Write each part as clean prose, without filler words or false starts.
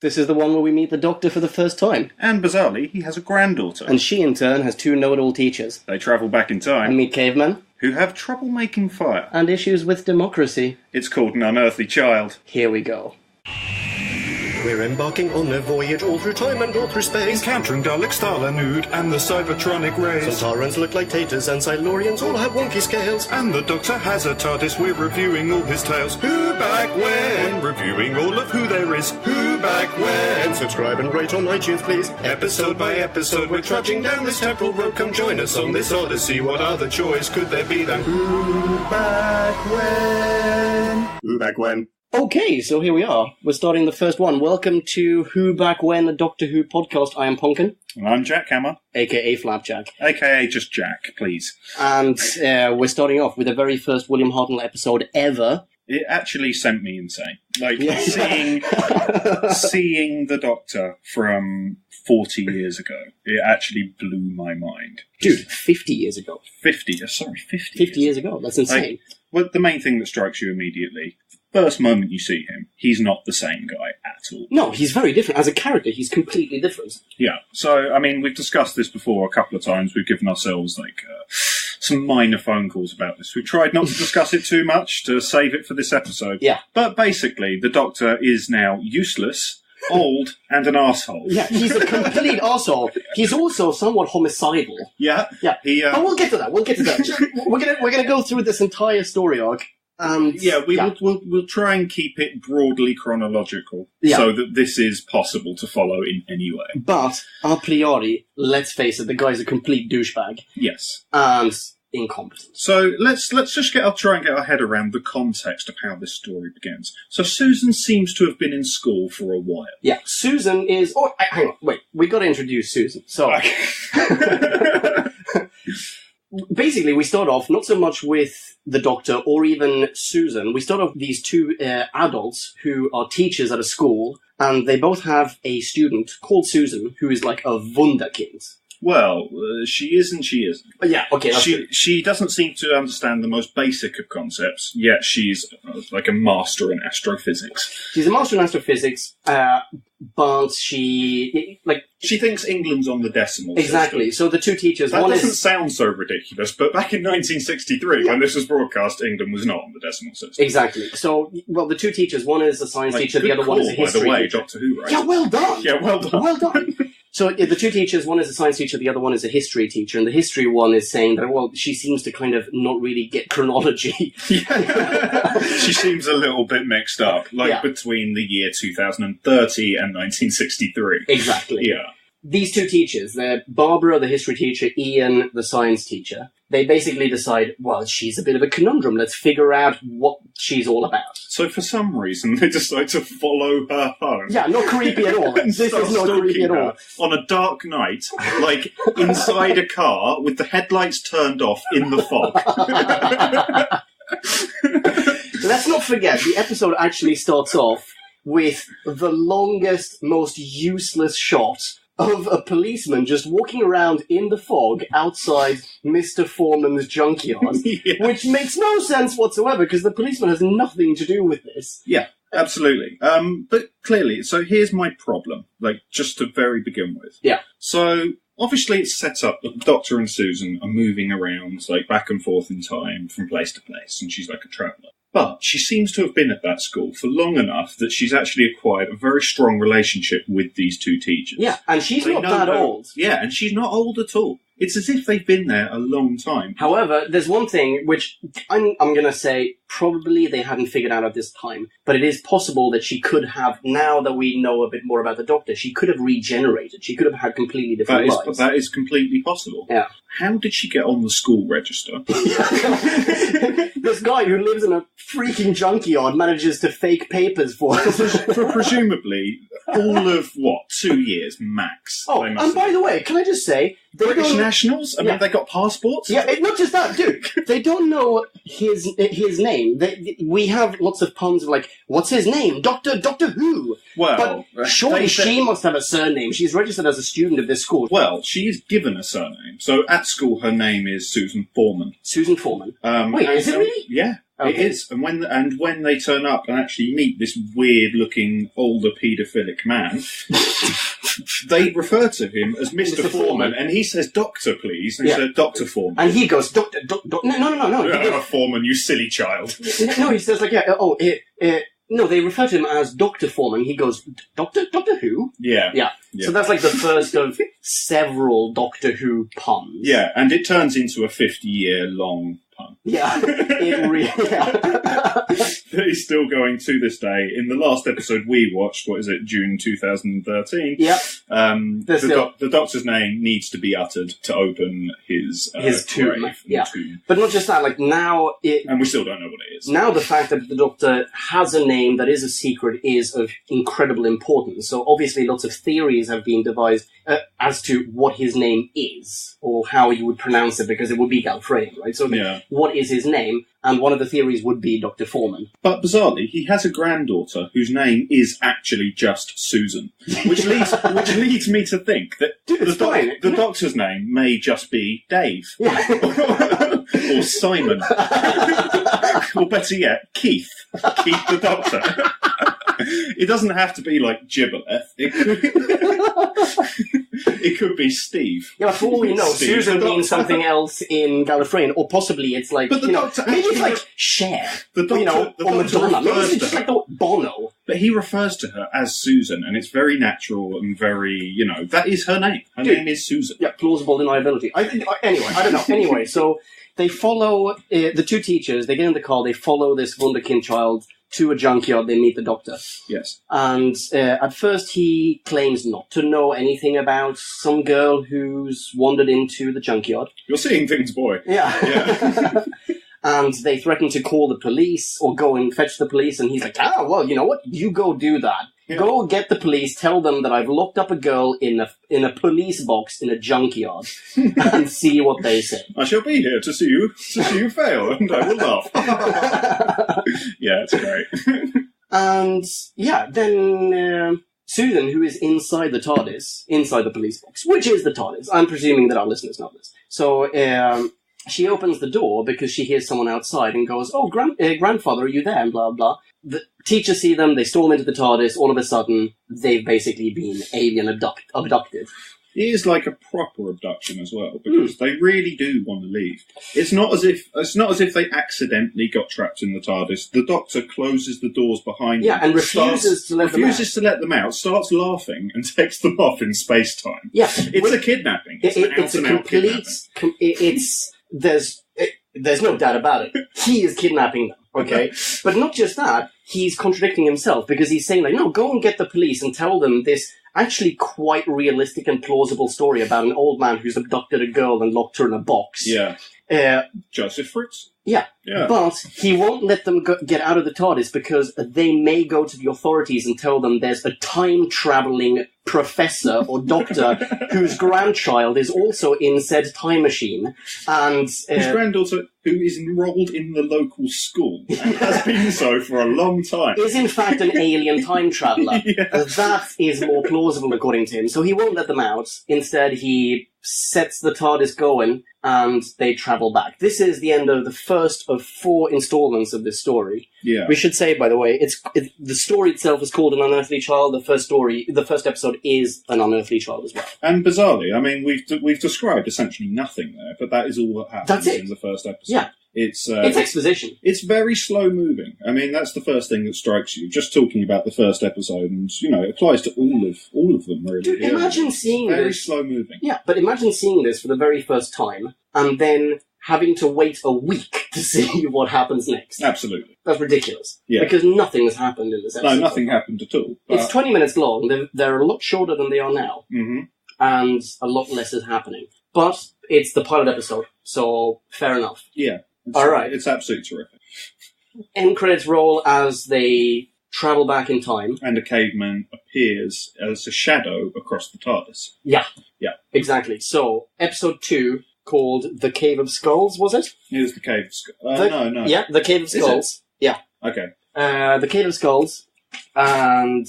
This is the one where we meet the Doctor for the first time. And bizarrely, he has a granddaughter. And she, in turn, has two know-it-all teachers. They travel back in time. And meet cavemen. Who have trouble making fire. And issues with democracy. It's called An Unearthly Child. Here we go. We're embarking on a voyage all through time and all through space. Encountering Daleks, Stalanud, and the Cybertronic race. Sontarans look like taters, and Silurians all have wonky scales. And the Doctor has a TARDIS, we're reviewing all his tales. Who back when? Reviewing all of who there is. Who back when? Subscribe and rate on iTunes, please. Episode by episode, we're trudging down this temporal road. Come join us on this odyssey. What other choice could there be than Who back when? Who back when? Okay, so here we are. We're starting the first one. Welcome to Who Back When, a Doctor Who podcast. I am Ponkin. And I'm Jack Hammer. A.K.A. Flapjack. A.K.A. just Jack, please. And we're starting off with the very first William Hartnell episode ever. It actually sent me insane. Like, Yeah. seeing the Doctor from 40 years ago, it actually blew my mind. Dude, 50 years ago. 50 years ago. That's insane. Well, the main thing that strikes you immediately, first moment you see him, he's not the same guy at all. No, he's very different. As a character, he's completely different. Yeah. So, I mean, we've discussed this before a couple of times. We've given ourselves, some minor phone calls about this. We've tried not to discuss it too much to save it for this episode. Yeah. But basically, the Doctor is now useless, old, and an arsehole. Yeah, he's a complete arsehole. He's also somewhat homicidal. Yeah. Yeah. But we'll get to that. We're gonna go through this entire story arc. We'll try and keep it broadly chronological, so that this is possible to follow in any way. But a priori, let's face it, the guy's a complete douchebag. Yes. And incompetent. So let's just try and get our head around the context of how this story begins. So Susan seems to have been in school for a while. Yeah, Susan is... Oh, hang on, wait. We got to introduce Susan. So... Basically, we start off not so much with the Doctor or even Susan. We start off with these two adults who are teachers at a school, and they both have a student called Susan who is like a Wunderkind. Well, she is and she isn't. Yeah, okay, that's good. She doesn't seem to understand the most basic of concepts, yet she's like a master in astrophysics. She's a master in astrophysics, but she... She thinks England's on the decimal Exactly, system. So the two teachers... That doesn't sound so ridiculous, but back in 1963, when this was broadcast, England was not on the decimal system. Exactly. So, well, the two teachers, one is a science teacher, the other one is a history by the way, teacher. Doctor Who, right? Yeah, well done! Yeah, well done. Well done! So the two teachers, one is a science teacher, the other one is a history teacher, and the history one is saying that, well, she seems to kind of not really get chronology. Yeah. She seems a little bit mixed up, between the year 2030 and 1963. Exactly. Yeah. These two teachers, they're Barbara, the history teacher, Ian, the science teacher. They basically decide, well, she's a bit of a conundrum. Let's figure out what she's all about. So for some reason, they decide to follow her home. Yeah, not creepy at all. This is not creepy at all. On a dark night, inside a car with the headlights turned off in the fog. Let's not forget, the episode actually starts off with the longest, most useless shot of a policeman just walking around in the fog outside Mr. Foreman's junkyard, which makes no sense whatsoever, because the policeman has nothing to do with this. Yeah, absolutely. But clearly, so here's my problem, just to very begin with. Yeah. So, obviously it's set up that the Doctor and Susan are moving around, back and forth in time from place to place, and she's like a traveller. But she seems to have been at that school for long enough that she's actually acquired a very strong relationship with these two teachers. Yeah, and she's not that old. Yeah, and she's not old at all. It's as if they've been there a long time. However, there's one thing which I'm going to say probably they hadn't figured out at this time, but it is possible that she could have, now that we know a bit more about the Doctor, she could have regenerated. She could have had completely different lives. That is completely possible. Yeah. How did she get on the school register? This guy who lives in a freaking junkyard manages to fake papers for us. For presumably all of, 2 years max? Oh, and by the way, can I just say... British nationals? I mean, they got passports? Yeah, not just that, dude. They don't know his name. We have lots of puns of what's his name? Doctor Who? Well... But surely she must have a surname. She's registered as a student of this school. Well, she is given a surname. So at school, her name is Susan Foreman. Susan Foreman. Wait, is it really? Yeah. Okay. It is, and when they turn up and actually meet this weird-looking older paedophilic man, they refer to him as Mr. Foreman, and he says, "Doctor, please." And he says, "Dr. Foreman." And he goes, "Doctor, no." Foreman, you silly child. No, he says no, they refer to him as Dr. Foreman. He goes, Doctor who? Yeah. So that's like the first of several Doctor Who puns. Yeah, and it turns into a 50-year-long pun. Yeah, it really... That is still going to this day. In the last episode we watched, June 2013? Yep. The Doctor's name needs to be uttered to open his tomb. Grave, Yeah. tomb. But not just that, like now... And we still don't know what it is. Now the fact that the Doctor has a name that is a secret is of incredible importance. So obviously lots of theories have been devised as to what his name is, or how you would pronounce it, because it would be Gallifreyan, right? So what is his name? And one of the theories would be Dr. Foreman. But bizarrely, he has a granddaughter whose name is actually just Susan, which leads me to think that the Doctor's name may just be Dave. Or Simon. Or better yet, Keith. Keith the Doctor. It doesn't have to be like Gibboleth. It could be Steve. Yeah, for all we know, Steve Susan means something else in Gallifreyan, or possibly it's like, but the Doctor maybe it's like Cher, or Madonna. Maybe it's just like Bono. But he refers to her as Susan, and it's very natural and very, that is her name. Her name is Susan. Yeah, plausible deniability. Anyway, I don't know. Anyway, so they follow, the two teachers, they get in the car, they follow this Wunderkind child to a junkyard, they meet the Doctor. Yes. And at first he claims not to know anything about some girl who's wandered into the junkyard. You're seeing things, boy. Yeah. And they threaten to call the police or go and fetch the police, and he's like, well, you know what? You go do that. Yeah. Go get the police, tell them that I've locked up a girl in a police box in a junkyard, and see what they say. I shall be here to see you fail, and I will laugh. Yeah, it's great. And, then Susan, who is inside the TARDIS, inside the police box, which is the TARDIS. I'm presuming that our listeners know this. So, she opens the door because she hears someone outside and goes, "Oh, grandfather, are you there?" and blah, blah. The teachers see them, they storm into the TARDIS, all of a sudden, they've basically been alien abducted. It is like a proper abduction as well, because they really do want to leave. It's not as if they accidentally got trapped in the TARDIS. The Doctor closes the doors behind them. Yeah, and refuses to let them out, starts laughing, and takes them off in space-time. Yeah. It's a kidnapping. It's a complete... There's no doubt about it. He is kidnapping them, okay? But not just that, he's contradicting himself, because he's saying, like, no, go and get the police and tell them this actually quite realistic and plausible story about an old man who's abducted a girl and locked her in a box. Yeah. Joseph Fritz? Yeah. But he won't let them get out of the TARDIS because they may go to the authorities and tell them there's a time-travelling professor or doctor whose grandchild is also in said time machine. And his granddaughter, who is enrolled in the local school, and has been so for a long time, is in fact an alien time traveller. Yes. That is more plausible according to him. So he won't let them out. Instead, he sets the TARDIS going, and they travel back. This is the end of the first of 4 installments of this story. Yeah. We should say, by the way, the story itself is called An Unearthly Child. The first episode is An Unearthly Child as well. And bizarrely, I mean, we've described essentially nothing there, but that is all that happens in the first episode. Yeah. It's exposition. It's very slow moving. I mean, that's the first thing that strikes you. Just talking about the first episode, and it applies to all of them really. Dude, imagine seeing very this. Slow moving. Yeah, but imagine seeing this for the very first time, and then having to wait a week to see what happens next. Absolutely. That's ridiculous. Yeah. Because nothing has happened in this episode. No, nothing happened at all. It's 20 minutes long. They're a lot shorter than they are now. Mm-hmm. And a lot less is happening. But it's the pilot episode, so fair enough. Yeah. All right. It's absolutely terrific. End credits roll as they travel back in time. And a caveman appears as a shadow across the TARDIS. Yeah. Yeah. Exactly. So, episode 2, called The Cave of Skulls, was it? It was The Cave of Skulls. No. Yeah, The Cave of Skulls. Yeah. Okay. The Cave of Skulls, and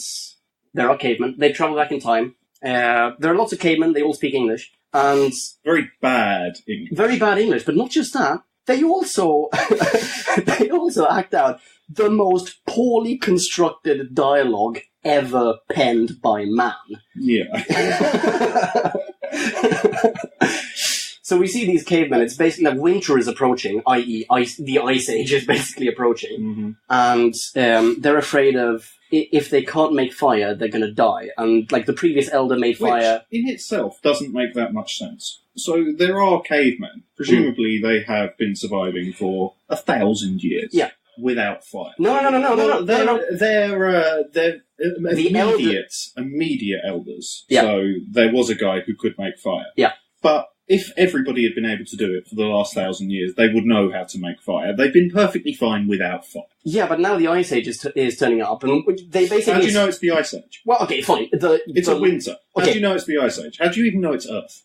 there are cavemen. They travel back in time. There are lots of cavemen. They all speak English. And very bad English. Very bad English, but not just that. they also act out the most poorly constructed dialogue ever penned by man. Yeah. So we see these cavemen, it's basically like winter is approaching, i.e. the Ice Age is basically approaching. And they're afraid of, if they can't make fire, they're going to die. And like the previous elder made fire... Which in itself doesn't make that much sense. So there are cavemen. Presumably they have been surviving for 1,000 years. Yeah. Without fire. No. They're immediate elders. Yeah. So there was a guy who could make fire. Yeah. But if everybody had been able to do it for the last 1,000 years, they would know how to make fire. They've been perfectly fine without fire. Yeah, but now the Ice Age is turning up, and they basically... How do you know it's the Ice Age? Well, okay, fine. It's a winter. How Okay. do you know it's the Ice Age? How do you even know it's Earth?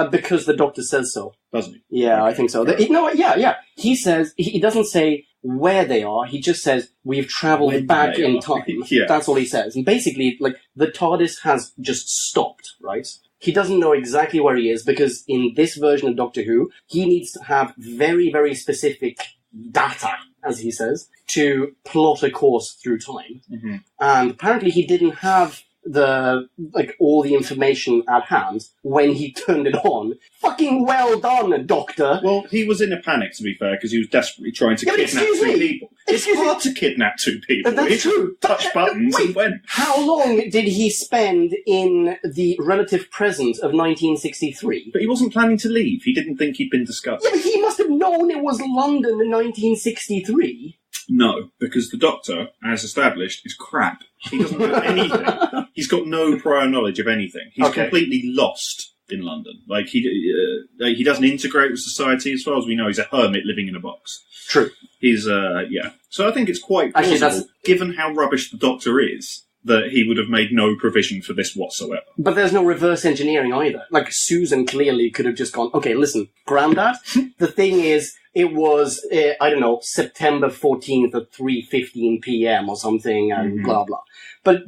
Because the Doctor says so. Doesn't he? Yeah, I think so. Yeah. He says, he doesn't say where they are, he just says, we've travelled back in time. Yeah. That's all he says. And basically, like, the TARDIS has just stopped, right? He doesn't know exactly where he is, because in this version of Doctor Who, he needs to have very, very specific data, as he says, to plot a course through time. Mm-hmm. And apparently he didn't have all the information at hand when he turned it on. Fucking well done, Doctor! Well, he was in a panic, to be fair, because he was desperately trying to Yeah, but kidnap excuse two me. people. It's hard to kidnap two people. That's He true. Touch buttons Wait, and went. how long did he spend in the relative present of 1963? But he wasn't planning to leave. He didn't think he'd been discovered. Yeah, but he must have known it was London in 1963. No, because the Doctor, as established, is crap. He doesn't know anything. He's got no prior knowledge of anything. He's Okay. completely lost in London. Like, he doesn't integrate with society. As far as we know, he's a hermit living in a box. True. He's, yeah. So I think it's quite Actually, plausible, given how rubbish the Doctor is, that he would have made no provision for this whatsoever. But there's no reverse engineering either. Like, Susan clearly could have just gone, okay, listen, Grandad, the thing is, it was, I don't know, September 14th at 3:15 p.m. or something, and blah, blah. But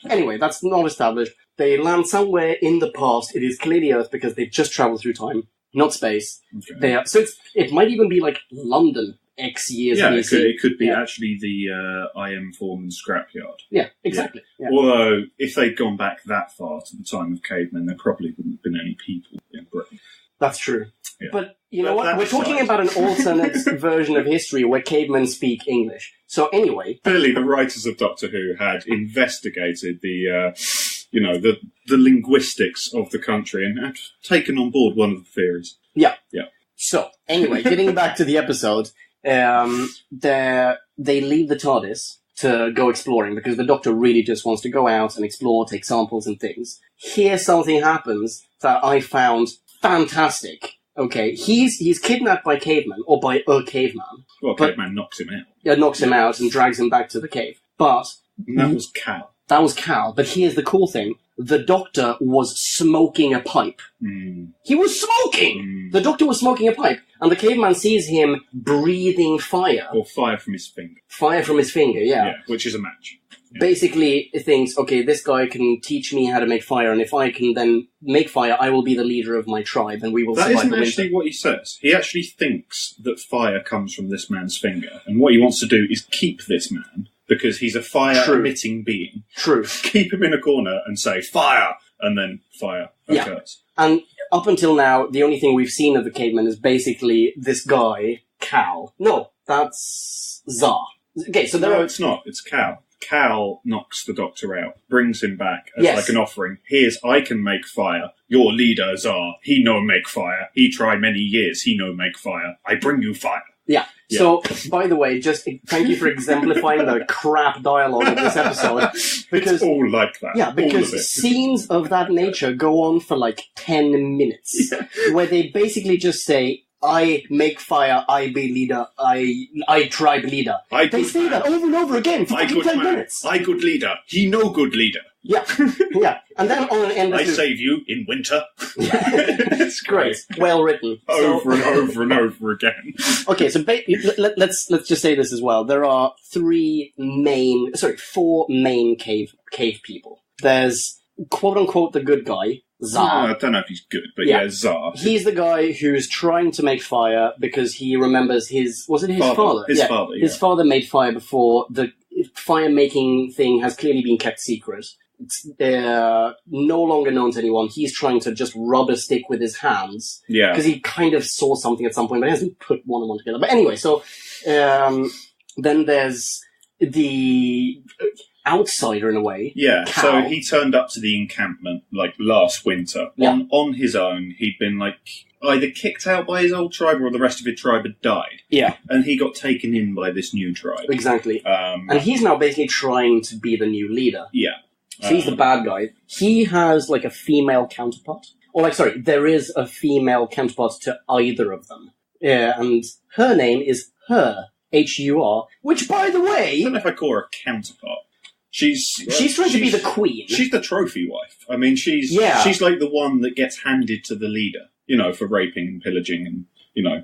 anyway, that's not established. They land somewhere in the past. It is clearly Earth because they've just travelled through time, not space. Okay. So it might even be like London, X years Yeah, BC. it could be Yeah. actually the IM Foreman scrapyard. Yeah, exactly. Yeah. Although, if they'd gone back that far to the time of cavemen, there probably wouldn't have been any people in Britain. That's true. Yeah. But you know But what? that We're talking aside- about an alternate version of history where cavemen speak English. So anyway, Clearly, the writers of Doctor Who had investigated the linguistics of the country and had taken on board one of the theories. yeah. Yeah. So anyway, getting back to the episode, they leave the TARDIS to go exploring because the Doctor really just wants to go out and explore, take samples and things. Here something happens that I found fantastic. Okay, he's kidnapped by cavemen, or by a caveman. Well, But- caveman knocks him out. Yeah, knocks him out and drags him back to the cave. But And that was Cal. that was Cal. But here's the cool thing. The Doctor was smoking a pipe. He was smoking! The Doctor was smoking a pipe. And the caveman sees him breathing fire. Or fire from his finger. Fire from his finger, yeah. Which is a match. Basically, he thinks, okay, this guy can teach me how to make fire, and if I can then make fire, I will be the leader of my tribe, and we will That survive isn't the winter. actually what he says. He actually thinks that fire comes from this man's finger. And what he wants to do is keep this man, because he's a fire-emitting being. True. Keep him in a corner and say, fire! And then fire Yeah. occurs. And up until now, the only thing we've seen of the caveman is basically this guy, Cal. No, that's Zar. Okay, so there No, are... it's not. It's Cal. Cal knocks the Doctor out, brings him back as Yes. like an offering. Here's, I can make fire. Your leader, Zar, he no make fire. He try many years, he no make fire. I bring you fire. Yeah. So, by the way, just thank you for exemplifying the crap dialogue of this episode. Because, It's all like that. yeah, all because of it. scenes of that nature go on for like 10 minutes. Where they basically just say, I make fire, I be leader, I tribe leader. I They good say that man. over and over again for I fucking good 10 man. minutes. I good leader. He no good leader. Yeah, yeah. And then on an end I of the... save you in winter. It's great. Well written. Over and over and over again. Okay, so let's just say this as well. There are four main cave people. There's quote unquote the good guy, Tsar. I don't know if he's good, but Yeah. Tsar. He's the guy who's trying to make fire because he remembers his father? His father, yeah. His father made fire before. The fire-making thing has clearly been kept secret. It's no longer known to anyone. He's trying to just rub a stick with his hands. Yeah. Because he kind of saw something at some point, but he hasn't put one and one together. But anyway, so then there's the outsider in a way. Yeah, Cal. so he turned up to the encampment, like, last winter. Yeah. On his own, he'd been, like, either kicked out by his old tribe or the rest of his tribe had died. Yeah, And he got taken in by this new tribe. exactly. And he's now basically trying to be the new leader. Yeah. So he's the bad guy. He has, like, a female counterpart. Or, like, sorry, there is a female counterpart to either of them. And her name is Her, H-U-R, which, by the I way, don't know if I call her a counterpart. She's trying to be the queen. She's the trophy wife. I mean, she's like the one that gets handed to the leader, for raping and pillaging and,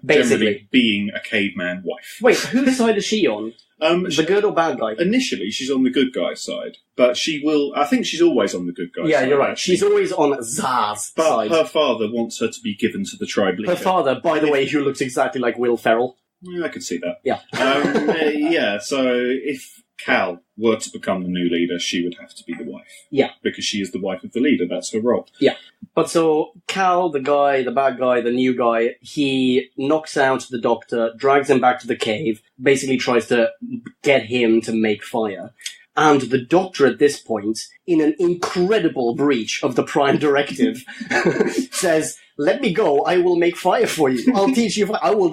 Basically. generally being a caveman wife. Wait, whose side is she on? The good or bad guy? Initially, she's on the good guy's side, but I think she's always on the good guy's side. Yeah, you're right. Actually. She's always on Zar's But side. her father wants her to be given to the tribe leader. Her father, by the way, who looks exactly like Will Ferrell. Yeah, I could see that. Yeah. Yeah, so if Cal were to become the new leader, she would have to be the wife. Yeah. Because she is the wife of the leader, that's her role. Yeah. But so, Cal, the guy, the bad guy, the new guy, he knocks out the doctor, drags him back to the cave, basically tries to get him to make fire. And the doctor at this point, in an incredible breach of the Prime Directive, says, "Let me go, I will make fire for you. I'll teach you, I will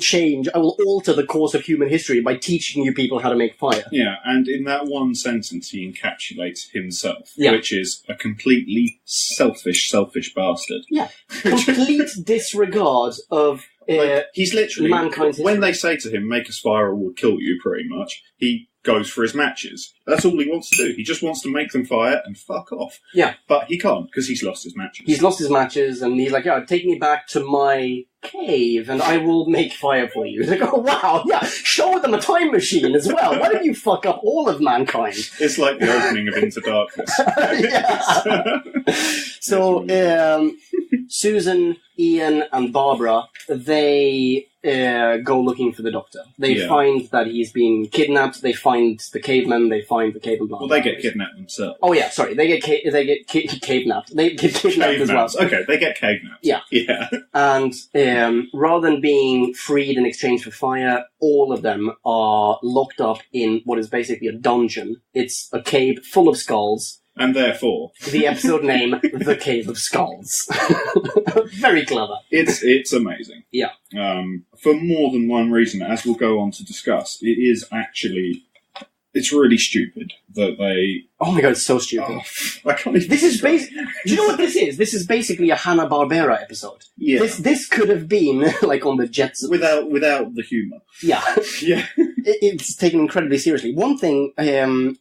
alter the course of human history by teaching you people how to make fire." Yeah, and in that one sentence he encapsulates himself, Yeah. which is a completely selfish bastard. Yeah. Complete disregard of He's literally, mankind's when they say to him, make us fire or we'll kill you, pretty much, he goes for his matches. That's all he wants to do. He just wants to make them fire and fuck off. Yeah. But he can't, because he's lost his matches. He's lost his matches, and he's like, "Yeah, take me back to my cave, and I will make fire for you." He's like, "Oh, wow, yeah, show them a time machine as well. Why don't you fuck up all of mankind?" It's like the opening of Into Darkness. So, Susan, Ian, and Barbara, they go looking for the doctor. They find that he's been kidnapped, they find the cavemen, they find the cave and blah. Well, they get kidnapped themselves. Oh yeah, sorry, they get kidnapped. They get kidnapped as well. Okay, they get kidnapped. Yeah. Yeah. And rather than being freed in exchange for fire, all of them are locked up in what is basically a dungeon. It's a cave full of skulls. And therefore, The episode name, The Cave of Skulls. Very clever. it's amazing. Yeah. For more than one reason, as we'll go on to discuss, it is actually, it's really stupid that they... Oh my god, it's so stupid. I can't even... This is Do you know what this is? This is basically a Hanna-Barbera episode. Yeah. This could have been, like, on the Jetsons. Without the humour. Yeah. Yeah. It's taken incredibly seriously. One thing that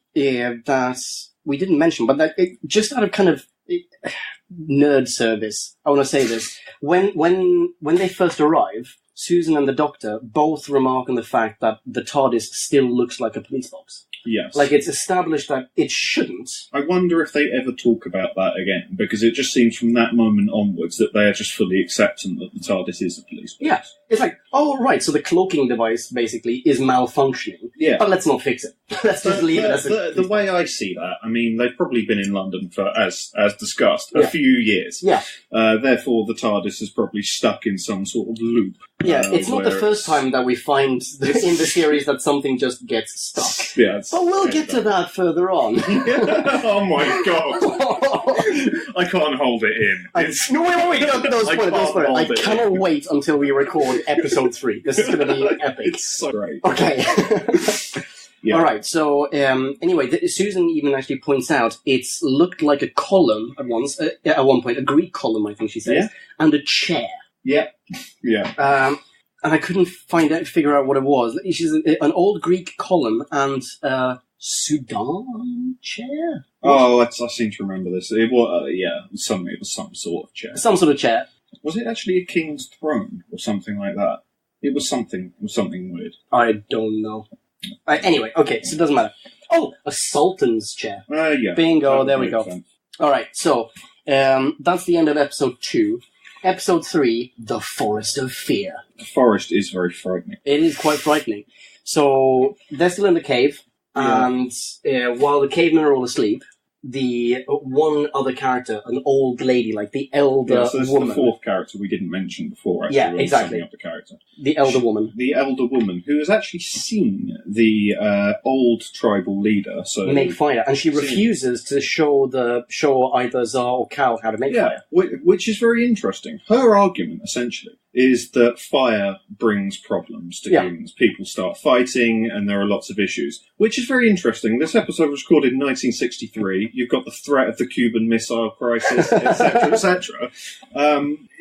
we didn't mention, but that just out of kind of nerd service, I want to say this. When they first arrive, Susan and the Doctor both remark on the fact that the TARDIS still looks like a police box. Yes. Like, it's established that it shouldn't. I wonder if they ever talk about that again, because it just seems from that moment onwards that they are just fully accepting that the TARDIS is a police box. Yeah. It's like, oh, right, so the cloaking device, basically, is malfunctioning. Yeah. But let's not fix it. Let's just leave it as the way I see that, I mean, they've probably been in London for, as discussed, a few years. Yeah. Therefore, the TARDIS is probably stuck in some sort of loop. Yeah, it's not the first time that we find in the series that something just gets stuck. Yeah, but we'll get to that further on. Oh my god! I can't hold it in. No, wait, don't spoil it. I cannot wait until we record episode 3. This is going to be epic. It's so great. Okay. Yeah. Alright, so, anyway, Susan even actually points out it's looked like a column at one point, a Greek column, I think she says, and a chair. Yeah. Yeah. And I couldn't figure out what it was. She's an old Greek column and a Sudan chair? Oh, I seem to remember this. It was, it was some sort of chair. Some sort of chair. Was it actually a king's throne or something like that? It was something weird. I don't know. Anyway, okay, so it doesn't matter. Oh, a sultan's chair. Yeah. Bingo, there we go. Alright, so, That's the end of episode 2. Episode 3, The Forest of Fear. The forest is very frightening. It is quite frightening. So, they're still in the cave, and while the cavemen are all asleep, the one other character, an old lady, like the elder so this woman. is the fourth character we didn't mention before, actually. Yeah, when exactly. summing up the character. The elder woman. The elder woman, who has actually seen the old tribal leader. So Make fire, and she refuses to show either Zar or Cal how to make fire. Which is very interesting. Her argument, essentially, is that fire brings problems to humans. People start fighting, and there are lots of issues. Which is very interesting. This episode was recorded in 1963. You've got the threat of the Cuban Missile Crisis, etc., etc.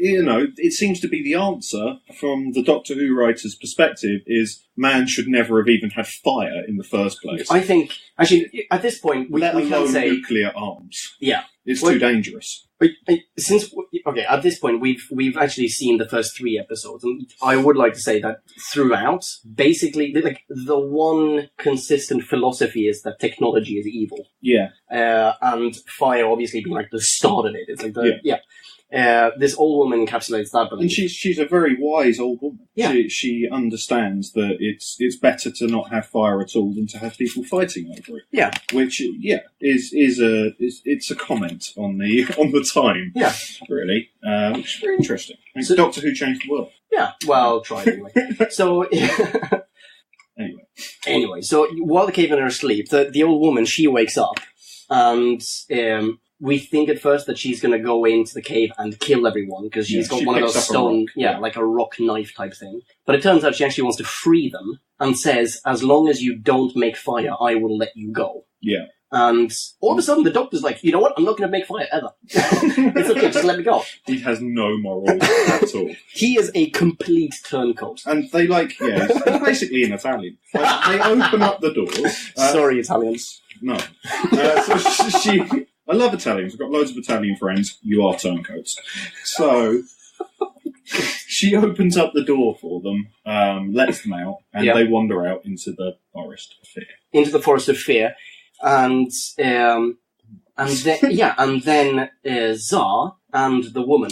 It seems to be the answer from the Doctor Who writer's perspective is man should never have even had fire in the first place. I think, actually, at this point, we can say... nuclear arms. Yeah. It's too dangerous. At this point, we've actually seen the first 3 episodes, and I would like to say that throughout, basically, the one consistent philosophy is that technology is evil. Yeah. And fire obviously being like the start of it. It's like this old woman encapsulates that belief. And she's a very wise old woman. Yeah. She understands that it's better to not have fire at all than to have people fighting over it. Yeah. Which it's a comment on the time. Yeah. Really. Which is very interesting. So, Doctor Who changed the world. Yeah. Well, try anyway. So Anyway, so while the cavemen are asleep, the old woman, she wakes up, and we think at first that she's going to go into the cave and kill everyone, because she's got one of those stone, like a rock knife type thing. But it turns out she actually wants to free them, and says, as long as you don't make fire, I will let you go. Yeah. And all of a sudden the Doctor's like, you know what, I'm not going to make fire, ever. It's okay, just let me go. He has no morals at all. He is a complete turncoat. And they he's basically an Italian. They open up the doors. Sorry, Italians. No. I love Italians. I've got loads of Italian friends. You are turncoats. So she opens up the door for them, lets them out, and they wander out into the Forest of Fear. Into the Forest of Fear. And then Zar and the woman,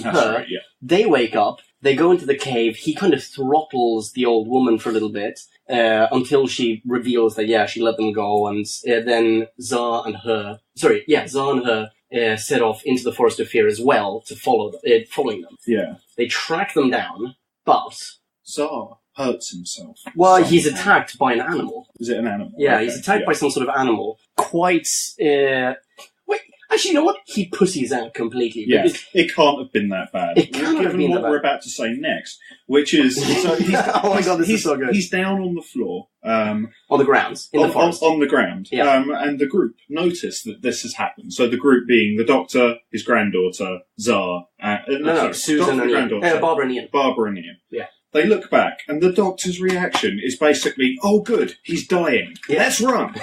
they wake up, they go into the cave, he kind of throttles the old woman for a little bit, until she reveals that, she let them go, and then Zar and her set off into the Forest of Fear as well to following them. Yeah. They track them down, but... Zar hurts himself. Well, he's attacked by an animal. Is it an animal? Yeah, okay. He's attacked by some sort of animal. Wait, actually, you know what? He pussies out completely. Yeah, it can't have been that bad. It can't have been that bad. What we're about to say next, which is... So oh my god, this is so good. He's down on the floor. On the ground, in the forest. On the ground. Yeah. And the group notice that this has happened. So the group being the Doctor, his granddaughter, Zar... Susan and Ian. Barbara and Ian. Barbara and Ian. Yeah. They look back, and the Doctor's reaction is basically, "Oh, good, he's dying. Yeah. Let's run."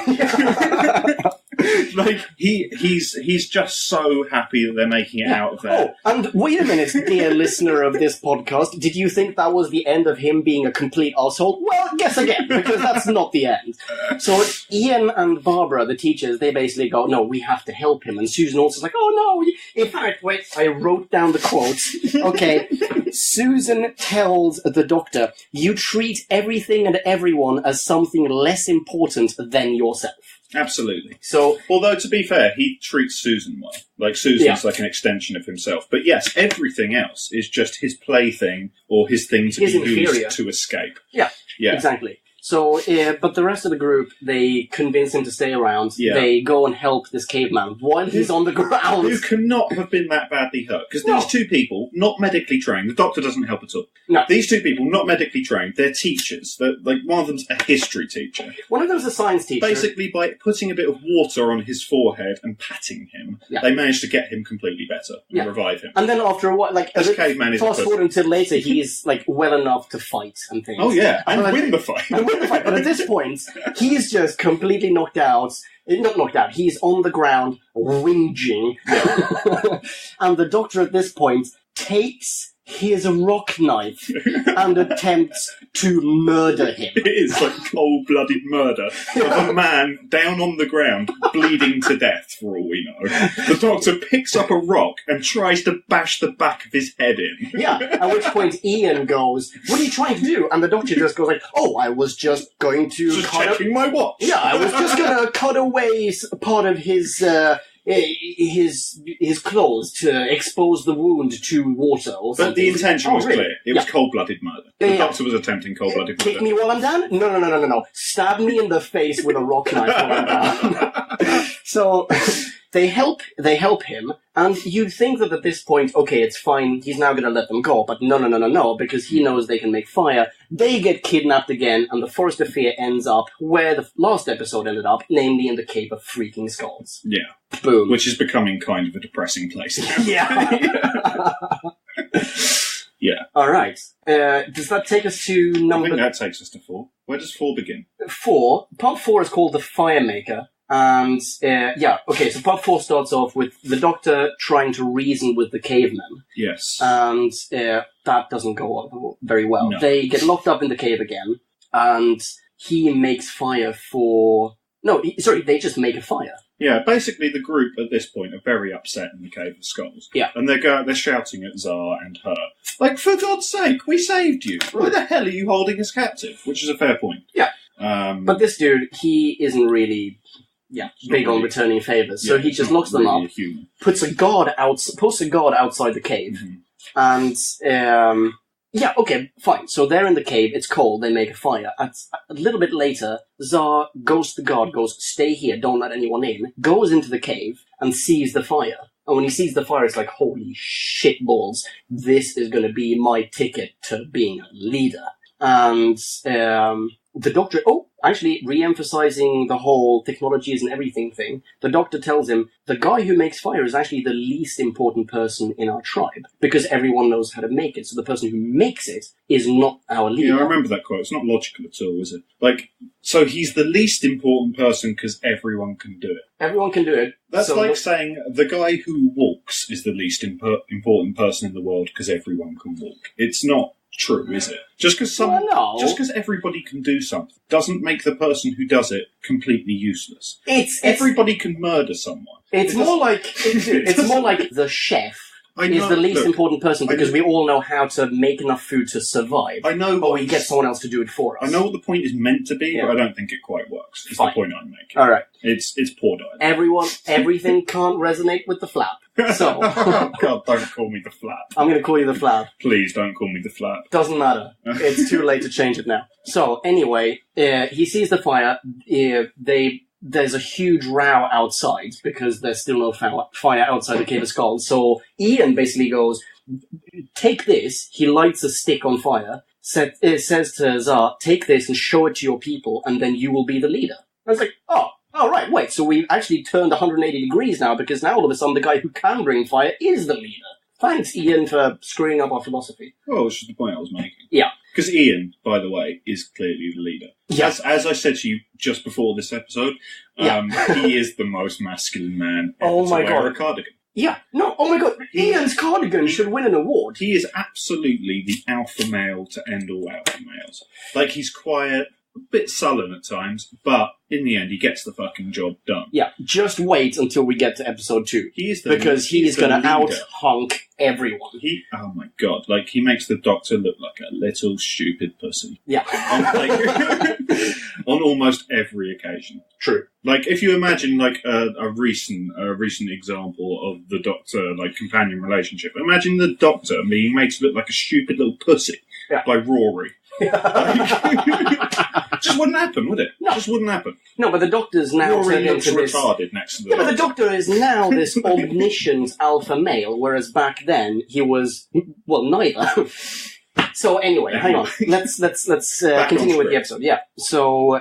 He's just so happy that they're making it out of there. Oh, and wait a minute, dear listener of this podcast, did you think that was the end of him being a complete arsehole? Well, guess again, because that's not the end. So Ian and Barbara, the teachers, they basically go, "No, we have to help him." And Susan also is like, "Oh no, in fact, wait, I wrote down the quote." Okay, Susan tells the Doctor, "You treat everything and everyone as something less important than yourself." Absolutely. So, although to be fair, he treats Susan well. Like Susan's like an extension of himself. But yes, everything else is just his plaything or his thing to be used to escape. Yeah, exactly. So, but the rest of the group, they convince him to stay around. Yeah. They go and help this caveman while he's on the ground. Who cannot have been that badly hurt. Because these two people, not medically trained, the Doctor doesn't help at all. No. These two people, not medically trained, they're teachers. One of them's a history teacher. One of them's a science teacher. Basically, by putting a bit of water on his forehead and patting him, they managed to get him completely better and revive him. And then after a while, this caveman is fast forward until later, he's well enough to fight and things. Oh yeah, and win the fight. But at this point, he's just completely knocked out. Not knocked out, he's on the ground, whinging. And the Doctor at this point takes he has a rock knife and attempts to murder him. It is like cold-blooded murder of a man down on the ground, bleeding to death, for all we know. The doctor picks up a rock and tries to bash the back of his head in. Yeah, at which point Ian goes, "What are you trying to do?" And the doctor just goes like, "Oh, I was just going to Just checking my watch. Yeah, I was just going to cut away part of his clothes to expose the wound to water or something." But the intention was really? clear. It was cold-blooded murder. Yeah, The yeah. doctor was attempting cold-blooded Kick murder. me while I'm down? No. Stab me in the face with a rock knife while I'm down. So they help him, and you'd think that at this point, okay, it's fine, he's now going to let them go, but no, because he knows they can make fire. They get kidnapped again, and the Forest of Fear ends up where the last episode ended up, namely in the Cave of Freaking Skulls. Yeah. Boom. Which is becoming kind of a depressing place now. Yeah. Yeah. All right. Does that take us to I think number that takes us to 4. Where does 4 begin? 4? Part 4 is called The Firemaker. And, so part 4 starts off with the Doctor trying to reason with the cavemen. Yes. And that doesn't go very well. No. They get locked up in the cave again, and he makes fire they just make a fire. Yeah, basically the group at this point are very upset in the Cave of Skulls. Yeah. And they're shouting at Tsar and her. Like, for God's sake, we saved you. Why the hell are you holding us captive? Which is a fair point. Yeah. But this dude, he isn't really... big on returning favors. So he just locks them up, posts a guard outside the cave, and fine. So they're in the cave. It's cold. They make a fire. A little bit later, Tsar goes to the guard, goes, "Stay here. Don't let anyone in." Goes into the cave and sees the fire. And when he sees the fire, it's like, holy shit balls! This is going to be my ticket to being a leader. And the Doctor, actually, re-emphasizing the whole technologies and everything thing, the Doctor tells him, the guy who makes fire is actually the least important person in our tribe, because everyone knows how to make it, so the person who makes it is not our leader. Yeah, I remember that quote. It's not logical at all, is it? Like, so he's the least important person because everyone can do it. Everyone can do it. That's like saying the guy who walks is the least important person in the world because everyone can walk. It's not true, is it? Just because everybody can do something doesn't make the person who does it completely useless. Everybody can murder someone. It's more like the chef is the least important person because we all know how to make enough food to survive. I know, but we get someone else to do it for us. I know what the point is meant to be, but I don't think it quite works. It's the point I'm making. All right, it's poor dialogue. Everything can't resonate with the flap. So, God, don't call me the flap. I'm going to call you the flap. Please don't call me the flap. Doesn't matter. It's too late to change it now. So, anyway, he sees the fire. There's a huge row outside because there's still no fire outside the Cave of Skulls. So Ian basically goes, "Take this." He lights a stick on fire. Says to Tsar, "Take this and show it to your people, and then you will be the leader." I was like, oh, right, wait. So we've actually turned 180 degrees now because now all of a sudden the guy who can bring fire is the leader. Thanks, Ian, for screwing up our philosophy. Well, which is the point I was making. Yeah. Because Ian, by the way, is clearly the leader. Yes. As I said to you just before this episode, he is the most masculine man ever to wear a cardigan. Yeah. No, oh my god. Ian's cardigan should win an award. He is absolutely the alpha male to end all alpha males. Like, he's quiet, a bit sullen at times, but in the end, he gets the fucking job done. Yeah, just wait until we get to episode 2. He's going to out-hunk everyone. Oh my god, like, he makes the Doctor look like a little stupid pussy. Yeah. On almost every occasion. True. Like, if you imagine, like, a recent example of the Doctor, like, companion relationship, imagine the Doctor being made to look like a stupid little pussy by Rory. Just wouldn't happen, would it? No. Just wouldn't happen. No, but the Doctor's now turned into this... retarded next to the Doctor. But the Doctor is now this omniscient alpha male, whereas back then he was, well, neither. So anyway, hang on. Let's continue with the episode. Yeah. So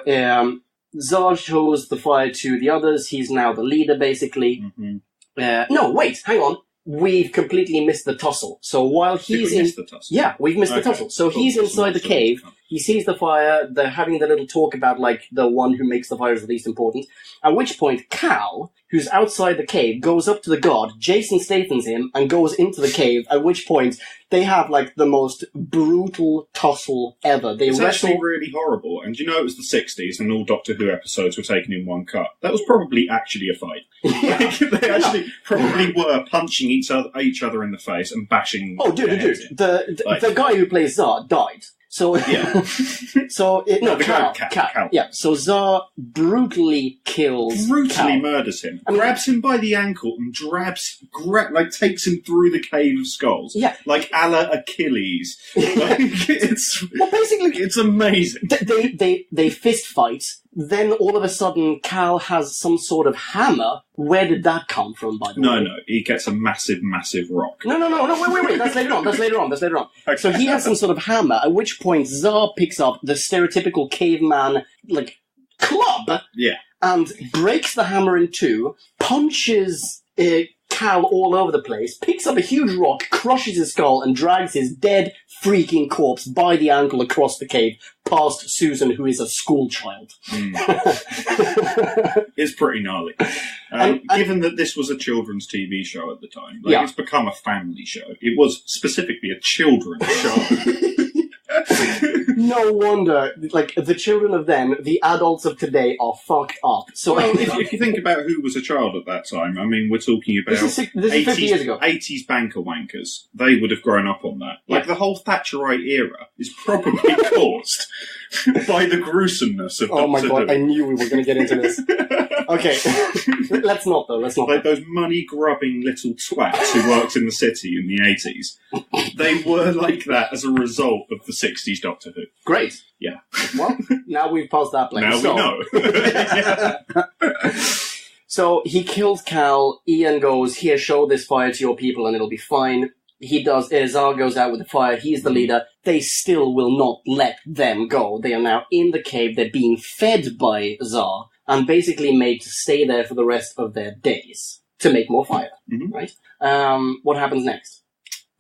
Tsar shows the fire to the others. He's now the leader, basically. Mm-hmm. No, wait, hang on. We've completely missed the tussle. So while he's missed the tussle? Yeah, we've missed the tussle. So he's inside the cave. He sees the fire. They're having the little talk about, like, the one who makes the fire is the least important. At which point, Cal, who's outside the cave, goes up to the god. Jason Statham's him and goes into the cave. At which point, they have, like, the most brutal tussle ever. It's actually really horrible. And you know it was the 60s and all Doctor Who episodes were taken in one cut. That was probably actually a fight. They actually probably were punching each other in the face and bashing. Oh, dude. The guy who plays Zar died. So, yeah. Cal. Yeah, so Zar brutally kills Cal. Murders him, grabs him by the ankle and takes him through the cave of skulls. Yeah. Like a la Achilles. It's amazing. They fist fight. Then all of a sudden, Cal has some sort of hammer. Where did that come from, by the way? No, he gets a massive, massive rock. No, wait, that's later on. Okay. So he has some sort of hammer, at which point Zar picks up the stereotypical caveman, like, club. Yeah. And breaks the hammer in two, punches Cal all over the place, picks up a huge rock, crushes his skull, and drags his dead freaking corpse by the ankle across the cave, past Susan, who is a school child. It's pretty gnarly. Given that this was a children's TV show at the time, it's become a family show. It was specifically a children's show. No wonder, like, the children of then, the adults of today are fucked up. So, if you think about who was a child at that time, I mean, we're talking about this is 50 years ago. 80s banker wankers. They would have grown up on that. Like, the whole Thatcherite era is probably caused by the gruesomeness of Oh my god, I knew we were going to get into this. Okay, let's not. Like those money-grubbing little twats who worked in the city in the 80s. They were like that as a result of the 60s Doctor Who. Great. Yeah. Well, now we've passed that blame. Now we know. So he kills Cal. Ian goes, here, show this fire to your people and it'll be fine. He does. Zar goes out with the fire. He's the leader. They still will not let them go. They are now in the cave. They're being fed by Zar and basically made to stay there for the rest of their days to make more fire. Mm-hmm. Right? What happens next?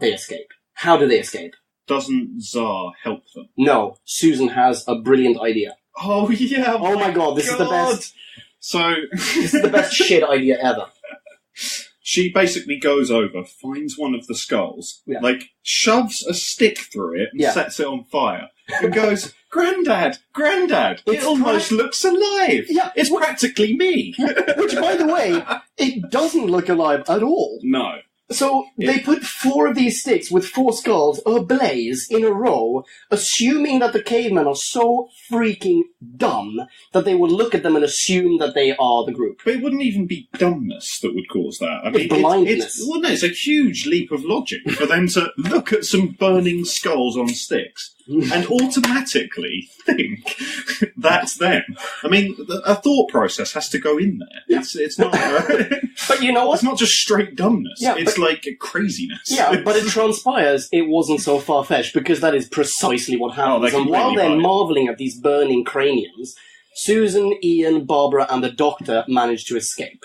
They escape. How do they escape? Doesn't Zar help them? No. Susan has a brilliant idea. Oh, yeah. Oh my god, this is the best. So... This is the best shit idea ever. She basically goes over, finds one of the skulls, shoves a stick through it and sets it on fire, and goes, Grandad! It almost looks alive! Yeah. It's practically me! Which, by the way, it doesn't look alive at all. No. So, they put 4 of these sticks with 4 skulls ablaze in a row, assuming that the cavemen are so freaking dumb that they will look at them and assume that they are the group. But it wouldn't even be dumbness that would cause that. I mean, blindness. It's a huge leap of logic for them to look at some burning skulls on sticks and automatically think that's them. I mean, a thought process has to go in there. Yeah. It's not... But you know what? It's not just straight dumbness. Yeah, it's like craziness. Yeah, but it transpires it wasn't so far-fetched because that is precisely what happens. And while they're marvelling at these burning craniums, Susan, Ian, Barbara, and the Doctor manage to escape.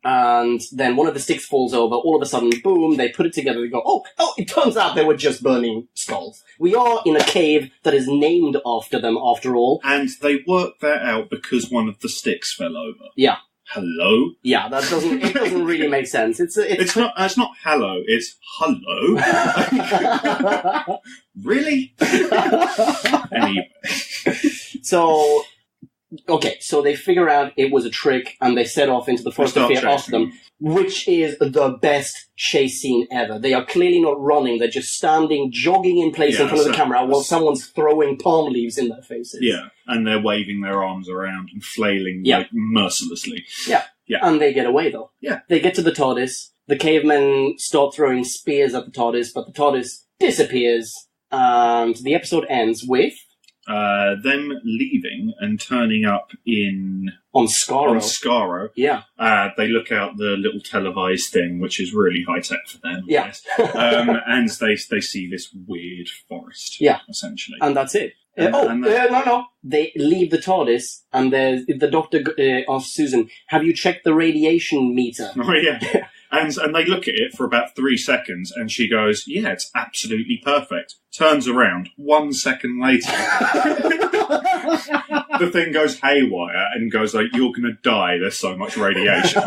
And then one of the sticks falls over. All of a sudden, boom, they put it together. They go, oh, it turns out they were just burning skulls. We are in a cave that is named after them, after all. And they worked that out because one of the sticks fell over. Yeah. Hello? Yeah, it doesn't really make sense. It's not hello, it's hello. Really? Anyway. So they figure out it was a trick and they set off into the forest of fear after them, which is the best chase scene ever. They are clearly not running, they're just standing, jogging in place in front of the camera while someone's throwing palm leaves in their faces. Yeah, and they're waving their arms around and flailing mercilessly. Yeah. And they get away though. Yeah. They get to the TARDIS, the cavemen start throwing spears at the TARDIS, but the TARDIS disappears, and the episode ends with... them leaving and turning up on Skaro. Yeah. They look out the little televised thing, which is really high tech for them. Yeah. And they see this weird forest. Yeah. Essentially. And that's it. No. They leave the TARDIS, and the Doctor asks Susan, have you checked the radiation meter? Oh, yeah. And they look at it for about 3 seconds, and she goes, "Yeah, it's absolutely perfect." Turns around 1 second later. The thing goes haywire and goes like, "You're going to die. There's so much radiation."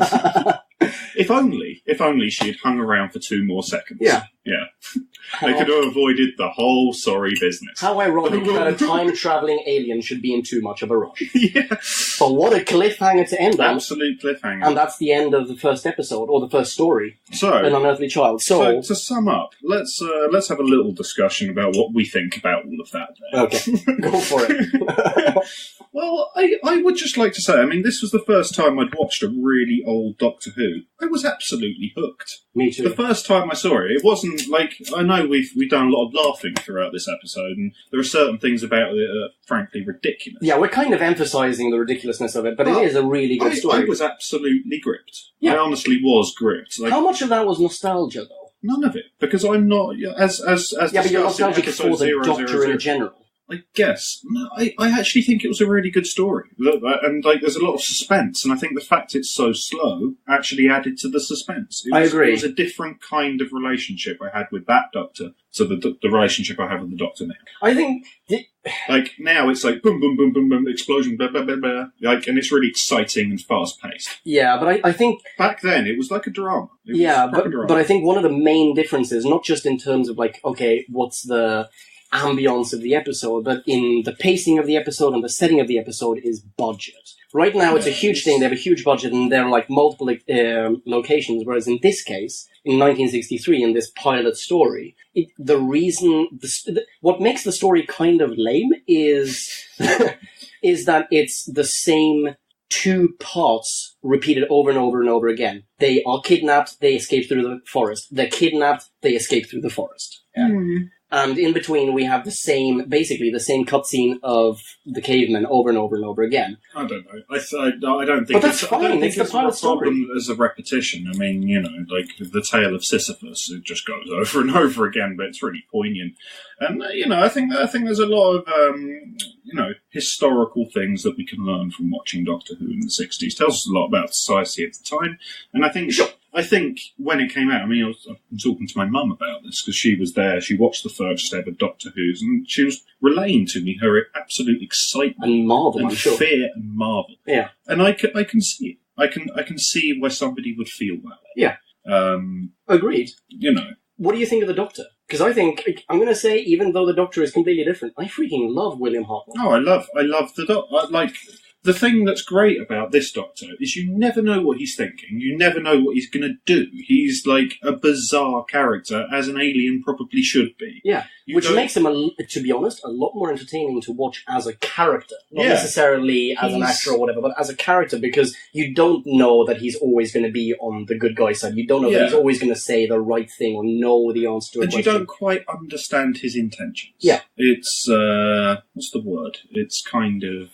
If only she had hung around for 2 more seconds. Yeah. They could have avoided the whole sorry business. How ironic that a time-travelling alien should be in too much of a rush. Yeah. But what a cliffhanger to end on. Absolute cliffhanger. And that's the end of the first episode, or the first story. So, An Unearthly Child. So to sum up, let's have a little discussion about what we think about all of that. There. Okay, go for it. Well, I would just like to say, I mean, this was the first time I'd watched a really old Doctor Who. I was absolutely hooked. Me too. The first time I saw it wasn't like, I know we've done a lot of laughing throughout this episode, and there are certain things about it that are frankly ridiculous. Yeah, we're kind of emphasising the ridiculousness of it, but it is a really good story. I was absolutely gripped. Yeah. I honestly was gripped. Like, how much of that was nostalgia, though? None of it, because I'm not, as yeah, but you're nostalgic for the Doctor in general. I guess. No, I actually think it was a really good story. And there's a lot of suspense, and I think the fact it's so slow actually added to the suspense. I agree. It was a different kind of relationship I had with that Doctor to the relationship I have with the Doctor now. I think... Like, now it's like, boom, boom, boom, boom, boom, explosion, blah, blah, blah, blah. Like, and it's really exciting and fast-paced. Yeah, but I think... Back then, it was like a drama. But I think one of the main differences, not just in terms of, like, okay, what's the ambience of the episode, but in the pacing of the episode and the setting of the episode is budget. Right now, it's a huge thing. They have a huge budget, and there are like multiple locations. Whereas in this case, in 1963, in this pilot story, what makes the story kind of lame is is that it's the same 2 parts repeated over and over and over again. They are kidnapped. They escape through the forest. They're kidnapped. They escape through the forest. Yeah. Mm. And in between, we have basically the same cutscene of the cavemen over and over and over again. I don't know. I don't think. But that's fine. It's the pilot story. Problem as a repetition. I mean, like the tale of Sisyphus, it just goes over and over again, but it's really poignant. And I think there's a lot of historical things that we can learn from watching Doctor Who in the '60s. It tells us a lot about society at the time, and I think when it came out, I mean, I'm talking to my mum about this because she was there. She watched the first ever Doctor Who's, and she was relaying to me her absolute excitement and marvel, and fear and marvel. Yeah, and I can see it. I can see why somebody would feel that way. Yeah, agreed. What do you think of the Doctor? Because I think, I'm going to say, even though the Doctor is completely different, I freaking love William Hartnell. Oh, I love the Doctor. The thing that's great about this Doctor is you never know what he's thinking. You never know what he's going to do. He's like a bizarre character, as an alien probably should be. Yeah, which makes him, to be honest, a lot more entertaining to watch as a character. Not necessarily as an actor or whatever, but as a character, because you don't know that he's always going to be on the good guy side. You don't know that he's always going to say the right thing or know the answer to a question. And you don't quite understand his intentions. Yeah. It's, what's the word? It's kind of...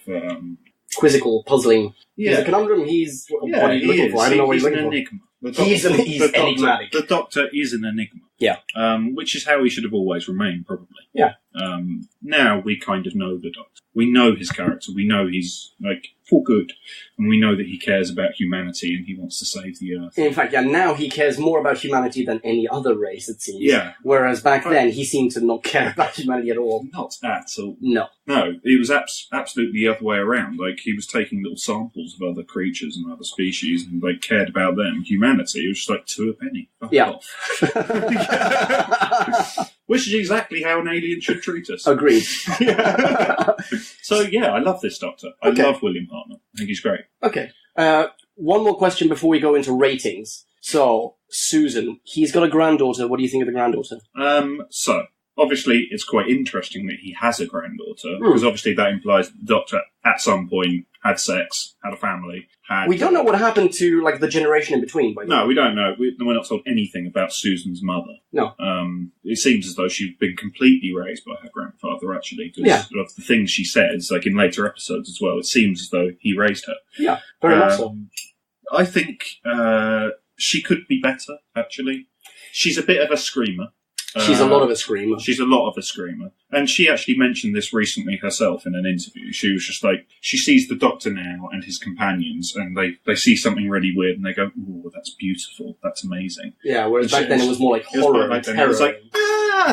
quizzical, puzzling. Yeah. He's a conundrum. What are you looking for? I don't know what he's looking for. He's enigmatic. The Doctor is an enigma. Yeah. Which is how he should have always remained, probably. Yeah. Now we kind of know the Doctor. We know his character. We know he's, for good. And we know that he cares about humanity and he wants to save the Earth. In fact, now he cares more about humanity than any other race, it seems. Yeah. Whereas back then, he seemed to not care about humanity at all. Not at all. No. No, it was absolutely the other way around. He was taking little samples of other creatures and other species and, cared about them. Humanity, it was just 2 a penny. Fuck off. Which is exactly how an alien should treat us. Agreed. So, I love this Doctor. I love William Hartnell. I think he's great. Okay. One more question before we go into ratings. So, Susan, he's got a granddaughter. What do you think of the granddaughter? So, obviously, it's quite interesting that he has a granddaughter, because obviously that implies the Doctor, at some point, had sex, had a family, We don't know what happened to, the generation in between, by the way. No, we don't know. We're not told anything about Susan's mother. No. It seems as though she'd been completely raised by her grandfather, actually, because of the things she says, in later episodes as well. It seems as though he raised her. Yeah, very much so. I think she could be better, actually. She's a bit of a screamer. She's a lot of a screamer. She's a lot of a screamer. And she actually mentioned this recently herself in an interview. She was just like, she sees the Doctor now and his companions, and they see something really weird, and they go, "Ooh, that's beautiful. That's amazing." Yeah, whereas back then it was more like horror and terror. It was like,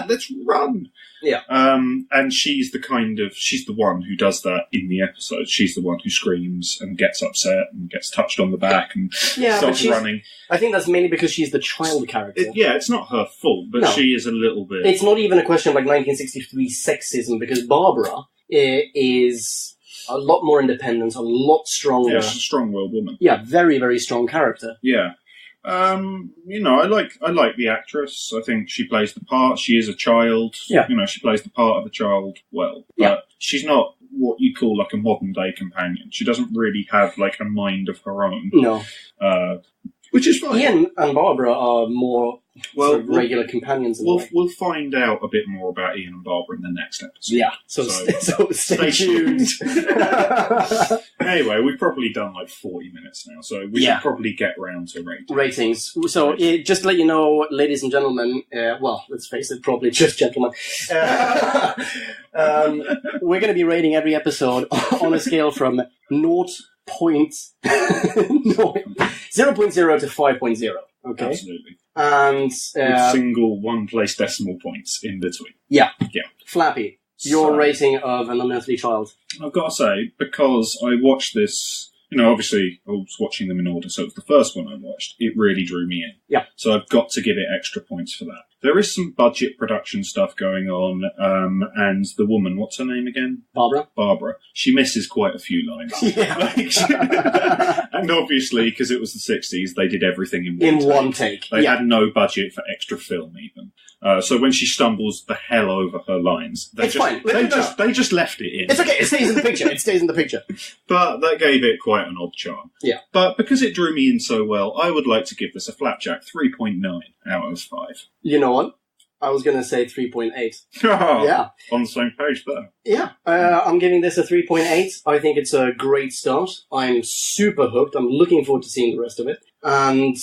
let's run! Yeah. And she's the one who does that in the episode. She's the one who screams and gets upset and gets touched on the back and starts running. I think that's mainly because she's the child character. It's not her fault, but she is a little bit... It's not even a question of like 1963 sexism, because Barbara is a lot more independent, a lot stronger. Yeah, she's a strong-willed woman. Yeah, very, very strong character. Yeah. I like the actress. I think she plays the part. She is a child. Yeah. She plays the part of a child well. But she's not what you call like a modern day companion. She doesn't really have like a mind of her own. No. Which is fine. Ian and Barbara are more sort of regular companions. We'll find out a bit more about Ian and Barbara in the next episode. Yeah, so stay tuned. Anyway, we've probably done like 40 minutes now, so we should probably get round to ratings. So just to let you know, ladies and gentlemen, let's face it, probably just gentlemen, we're going to be rating every episode on a scale from 0.0 to 5.0. Okay? Absolutely. And with single one-place decimal points in between. Yeah. Yeah. Flappy, your rating of An Unearthly Child. I've got to say, because I watched this, obviously I was watching them in order, so it was the first one I watched. It really drew me in. Yeah. So I've got to give it extra points for that. There is some budget production stuff going on, and the woman, what's her name again? Barbara. She misses quite a few lines. Yeah. And obviously, because it was the 60s, they did everything in one take. They had no budget for extra film, even. So when she stumbles the hell over her lines, they just left it in. It's okay, it stays in the picture. But that gave it quite an odd charm. Yeah. But because it drew me in so well, I would like to give this a flapjack 3.9 out of 5. You know what? I was going to say 3.8. Yeah. On the same page there. Yeah. I'm giving this a 3.8. I think it's a great start. I'm super hooked. I'm looking forward to seeing the rest of it. And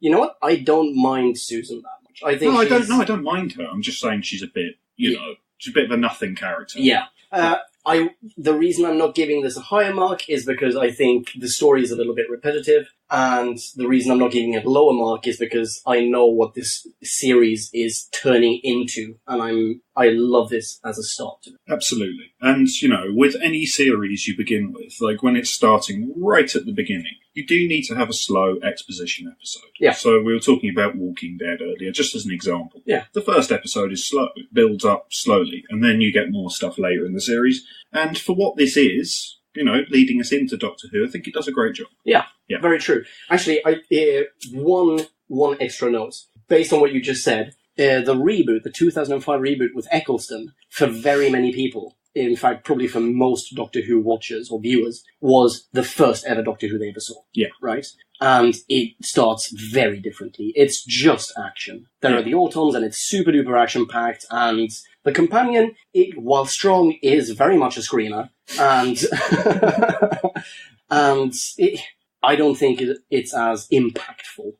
you know what? I don't mind Susan that much. I think I don't mind her. I'm just saying she's a bit, she's a bit of a nothing character. Yeah. The reason I'm not giving this a higher mark is because I think the story is a little bit repetitive, and the reason I'm not giving it a lower mark is because I know what this series is turning into, and I love this as a start to it. Absolutely. And, with any series you begin with, like when it's starting right at the beginning, you do need to have a slow exposition episode. Yeah. So we were talking about Walking Dead earlier, just as an example. Yeah. The first episode is slow. It builds up slowly, and then you get more stuff later in the series. And for what this is, leading us into Doctor Who, I think it does a great job. Yeah. Very true. Actually, one extra note. Based on what you just said, the 2005 reboot with Eccleston, for very many people, in fact, probably for most Doctor Who watchers or viewers, was the first ever Doctor Who they ever saw. Yeah. Right? And it starts very differently. It's just action. There are the Autons, and it's super duper action packed, and the companion, while strong, is very much a screamer, and I don't think it's as impactful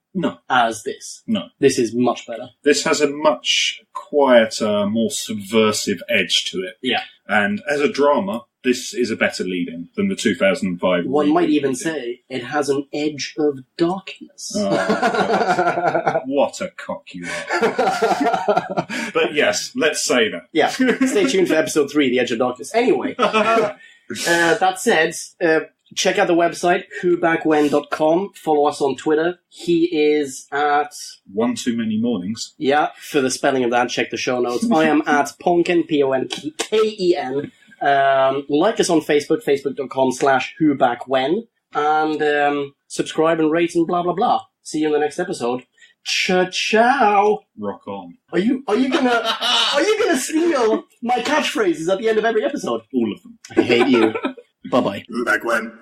as this. No. This is much better. This has a much quieter, more subversive edge to it. Yeah. And as a drama, this is a better lead-in than the 2005. One might even say it has an edge of darkness. Oh, what a cock you are. But yes, let's say that. Yeah. Stay tuned for episode 3, The Edge of Darkness. Anyway, that said, check out the website, whobackwhen.com. Follow us on Twitter. He is at... One Too Many Mornings. Yeah, for the spelling of that, check the show notes. I am at Ponken, Ponken. Like us on Facebook, facebook.com/whobackwhen. And subscribe and rate and blah, blah, blah. See you in the next episode. Ciao. Rock on. Are you gonna steal my catchphrases at the end of every episode? All of them. I hate you. Bye-bye. Who back when?